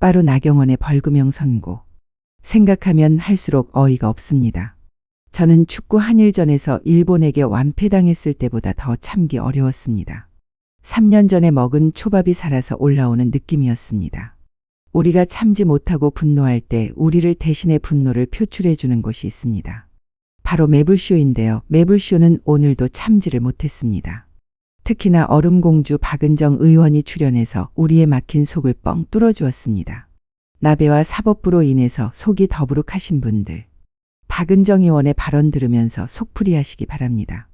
바로 나경원의 벌금형 선고. 생각하면 할수록 어이가 없습니다. 저는 축구 한일전에서 일본에게 완패당했을 때보다 더 참기 어려웠습니다. 3년 전에 먹은 초밥이 살아서 올라오는 느낌이었습니다. 우리가 참지 못하고 분노할 때 우리를 대신해 분노를 표출해 주는 곳이 있습니다. 바로 매불쇼인데요. 매불쇼는 오늘도 참지를 못했습니다. 특히나 얼음공주 박은정 의원이 출연해서 우리의 막힌 속을 뻥 뚫어주었습니다. 나베와 사법부로 인해서 속이 더부룩하신 분들, 박은정 의원의 발언 들으면서 속풀이 하시기 바랍니다.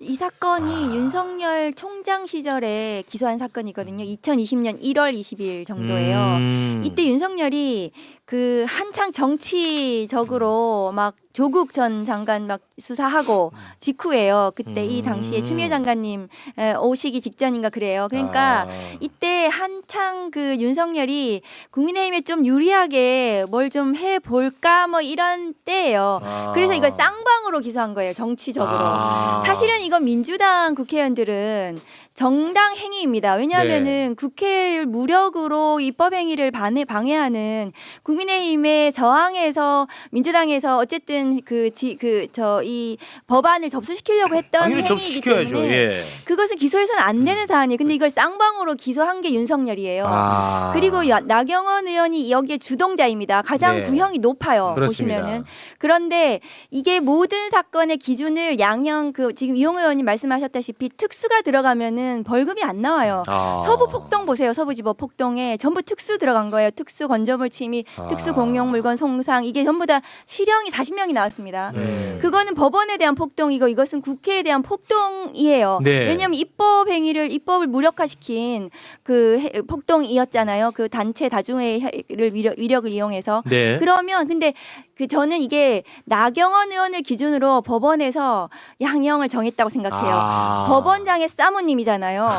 이 사건이 윤석열 총장 시절에 기소한 사건이거든요. 2020년 1월 20일 정도예요. 이때 윤석열이 그 한창 정치적으로 막 조국 전 장관 막 수사하고 직후예요. 그때 이 당시에 추미애 장관님 오시기 직전인가 그래요. 그러니까 이때 한창 그 윤석열이 국민의힘에 좀 유리하게 뭘 좀 해볼까 뭐 이런 때예요. 그래서 이걸 쌍방으로 기소한 거예요. 정치적으로. 사실은 이건 민주당 국회의원들은 정당 행위입니다. 왜냐하면은 국회를 무력으로 입법 행위를 방해하는 국민의힘에 저항해서 민주당에서 어쨌든 이 법안을 접수시키려고 했던 행위이기 때문에 그것은 기소해서는 안 되는 사안이에요. 근데 이걸 쌍방으로 기소한 게 윤석열이에요. 그리고 나경원 의원이 여기에 주동자입니다. 가장 구형이 높아요. 그렇습니다. 보시면은. 그런데 이게 모든 사건의 기준을 양형 지금 이용 의원님 말씀하셨다시피 특수가 들어가면은 벌금이 안 나와요. 서부 폭동 보세요. 서부지법 폭동에 전부 특수 들어간 거예요. 특수 건조물 침입, 특수 공용 물건 송상 이게 전부 다 실형이 40명이 나왔습니다. 그거는 법원에 대한 폭동이고 이것은 국회에 대한 폭동이에요. 왜냐하면 입법을 무력화시킨 그 폭동이었잖아요. 그 단체 다중회를 위력을 이용해서. 그러면 근데 저는 이게 나경원 의원을 기준으로 법원에서 양형을 정했다고 생각해요. 법원장의 사모님이잖아요.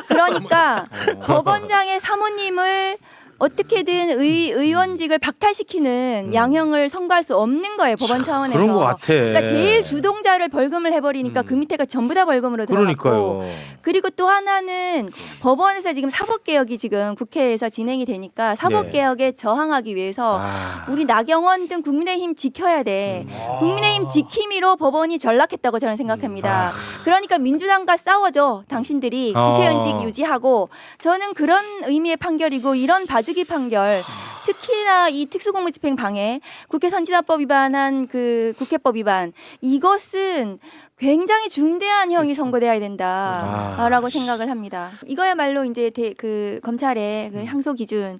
그러니까 법원장의 사모님을 어떻게든 의원직을 박탈시키는 양형을 선고할 수 없는 거예요. 법원 차원에서. 그런 것 같아. 그러니까 제일 주동자를 벌금을 해버리니까 그 밑에가 전부 다 벌금으로 들어갔고. 그리고 또 하나는 법원에서 지금 사법개혁이 지금 국회에서 진행이 되니까 사법개혁에 저항하기 위해서 우리 나경원 등 국민의힘 지켜야 돼. 국민의힘 지킴이로 법원이 전락했다고 저는 생각합니다. 그러니까 민주당과 싸워줘. 당신들이 국회의원직 유지하고. 저는 그런 의미의 판결이고 이런 봐주기 판결 특히나 이 특수공무집행 방해 국회 선진화법 위반한 그 국회법 위반 이것은 굉장히 중대한 형이 선고돼야 된다라고 생각을 합니다. 이거야말로 이제 그 검찰의 그 향소 기준에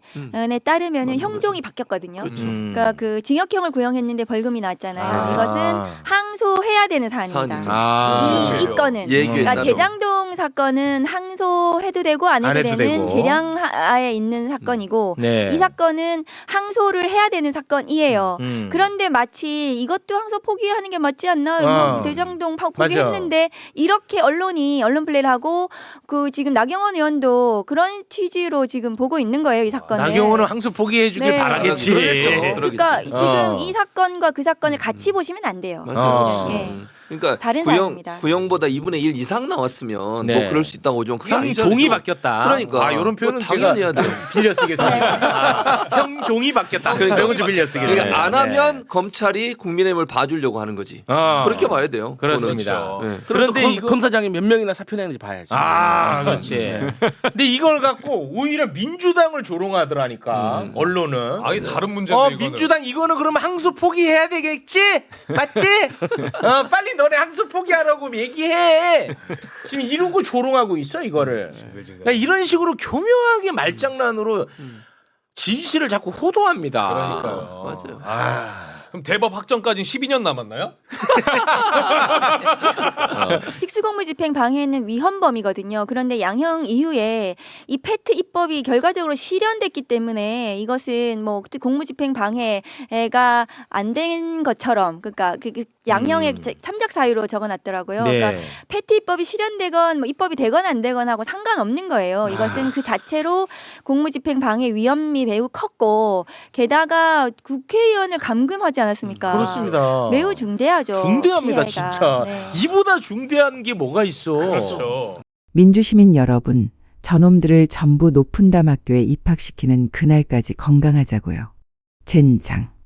따르면은 형종이 바뀌었거든요. 그러니까 그 징역형을 구형했는데 벌금이 나왔잖아요. 이것은 항소해야 되는 사안입니다. 이 건은 그러니까 대장동 사건은 항소해도 되고 안 해도 되는 재량하에 있는 사건이고 이 사건은 항소를 해야 되는 사건이에요. 그런데 마치 이것도 항소 포기하는 게 맞지 않나? 뭐 대장동 포기했는데 이렇게 언론 플레이를 하고 그 지금 나경원 의원도 그런 취지로 지금 보고 있는 거예요. 이 사건을. 나경원은 항소 포기해주길 바라겠지. 그러니까 지금 이 사건과 그 사건을 같이 보시면 안 돼요. 사실은. 그러니까 다른 사안입니다. 구형보다 2분의 1 이상 나왔으면 뭐 그럴 수 있다고 좀 그게 형 종이 바뀌었다. 그러니까 이런 표현은 당연히 해야 돼. 빌려 쓰겠습니다. 형 종이 바뀌었다. 그러니까 좀 빌려 쓰겠습니다. 그러니까 안 하면 검찰이 국민의힘을 봐주려고 하는 거지. 그렇게 봐야 돼요. 그렇습니다. 그런데 검사장이 몇 명이나 사표 내는지 봐야지. 그렇지. 근데 이걸 갖고 오히려 민주당을 조롱하더라니까 언론은. 아니 다른 문제인데 이거는. 민주당 이거는 그러면 항소 포기해야 되겠지? 맞지? 빨리 너네 항소 포기하라고 얘기해. 지금 이러고 조롱하고 있어 이거를. 그러니까 이런 식으로 교묘하게 말장난으로 진실을 자꾸 호도합니다. 그러니까요. 맞아요. 그럼 대법 확정까지 12년 남았나요? 특수공무집행 방해는 위헌범이거든요. 그런데 양형 이후에 이 패트 입법이 결과적으로 실현됐기 때문에 이것은 뭐 공무집행 방해가 안 된 것처럼 그러니까 그 양형의 참작 사유로 적어놨더라고요. 그러니까 패트 입법이 실현되건 뭐 입법이 되건 안 되건 하고 상관없는 거예요. 이것은 그 자체로 공무집행 방해 위험이 매우 컸고 게다가 국회의원을 감금하지 않았습니까? 그렇습니다. 매우 중대하죠. 중대합니다, 피해가. 진짜. 이보다 중대한 게 뭐가 있어? 그렇죠. 민주시민 여러분, 저놈들을 전부 높은 담학교에 입학시키는 그날까지 건강하자고요. 젠장.